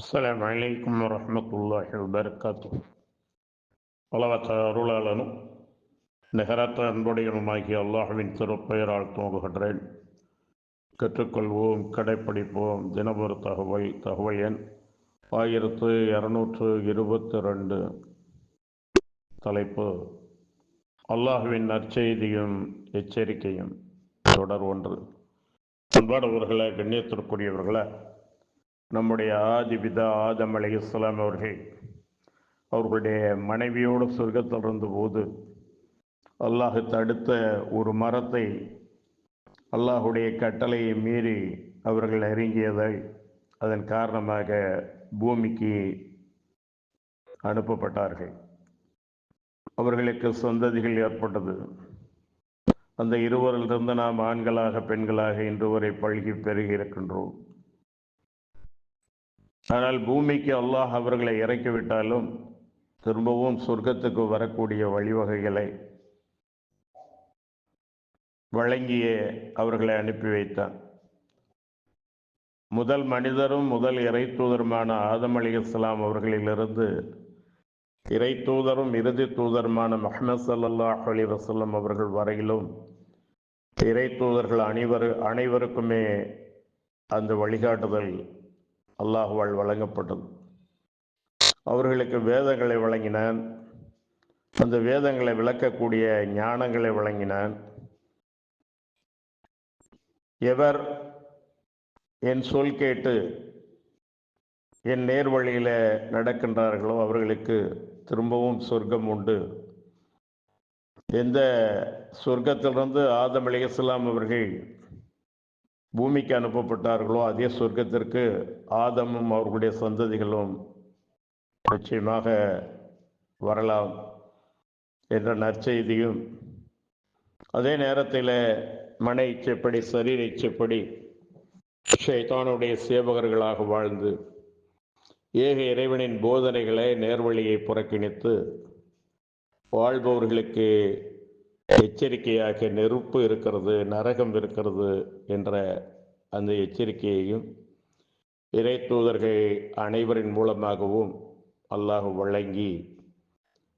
அஸ்ஸலாமு அலைக்கும் வரஹ்மத்துல்லாஹி வபரகாத்துஹு. அளவற்ற அருளாளனும் நிகரற்ற அன்புடையனுமாகிய அல்லாஹ்வின் திருப்பெயரால் துவங்குகின்றேன். கற்றுக்கொள்வோம், கடைப்பிடிப்போம். தினமொரு தகவல் எண் 1222. தலைப்பு: அல்லாஹ்வின் நற்செய்தியும் எச்சரிக்கையும். தொடர் 1. அன்பானவர்களே, கண்ணியத்திற்குரியவர்களே, நம்முடைய ஆதிபிதா ஆதம் அலைஹிஸ்ஸலாம் அவர்களுடைய மனைவியோடு சொர்க்கத்தில் இருந்தபோது அல்லாஹ் தடுத்த ஒரு மரத்தை அல்லாஹுடைய கட்டளையை மீறி அவர்கள் நெருங்கியதை அதன் காரணமாக பூமிக்கு அனுப்பப்பட்டார்கள். அவர்களுக்கு சந்ததிகள் ஏற்பட்டது. அந்த இருவரிலிருந்து நாம் ஆண்களாக பெண்களாக இன்று வரை பழகி பெருகி இருக்கின்றோம். ஆனால் பூமிக்கு அல்லாஹ் அவர்களை இறக்கிவிட்டாலும் திரும்பவும் சொர்க்கத்துக்கு வரக்கூடிய வழிவகைகளை வழங்கியே அவர்களை அனுப்பி வைத்தான். முதல் மனிதரும் முதல் இறை தூதருமான ஆதம் அலைஹிஸ்ஸலாம் அவர்களிலிருந்து இறை தூதரும் இறுதி தூதருமான முஹம்மது ஸல்லல்லாஹு அலைஹி வஸல்லம் அவர்கள் வரையிலும் இறை தூதர்கள் அனைவருக்குமே அந்த வழிகாட்டுதல் அல்லாஹ்வால் வழங்கப்பட்டது. அவர்களுக்கு வேதங்களை வழங்கினான். அந்த வேதங்களை விளக்கக்கூடிய ஞானங்களை வழங்கினான். எவர் என் சொல் கேட்டு என் நேர்வழியில் நடக்கின்றார்களோ அவர்களுக்கு திரும்பவும் சொர்க்கம் உண்டு. எந்த சொர்க்கத்திலிருந்து ஆதம் அலைஹிஸ்ஸலாம் அவர்கள் பூமிக்கு அனுப்பப்பட்டார்களோ அதே சொர்க்கத்திற்கு ஆதமும் அவர்களுடைய சந்ததிகளும் நிச்சயமாக வரலாம் என்ற நற்செய்தியும், அதே நேரத்தில் மன இச்சைப்படி சரீர இச்சைப்படி ஷைத்தானுடைய சேவகர்களாக வாழ்ந்து ஏக இறைவனின் போதனைகளை நேர்வழியை புறக்கணித்து வாழ்பவர்களுக்கு எச்சரிக்கையாக நெருப்பு இருக்கிறது, நரகம் இருக்கிறது என்ற அந்த எச்சரிக்கையையும் இறை தூதர்கள் அனைவரின் மூலமாகவும் அல்லாஹ் வழங்கி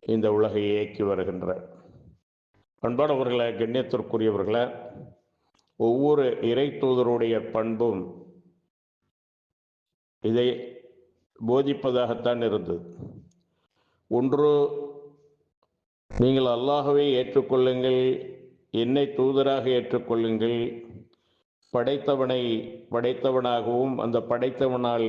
இந்த உலகை இயக்கி வருகின்றார். அன்பானவர்களே, கண்ணியத்திற்குரியவர்களே, ஒவ்வொரு இறை தூதருடைய பண்பும் இதை போதிப்பதாகத்தான் இருந்தது. ஒன்று, நீங்கள் அல்லாஹ்வை ஏற்றுக்கொள்ளுங்கள், என்னை தூதராக ஏற்றுக்கொள்ளுங்கள், படைத்தவனை படைத்தவனாகவும் அந்த படைத்தவனால்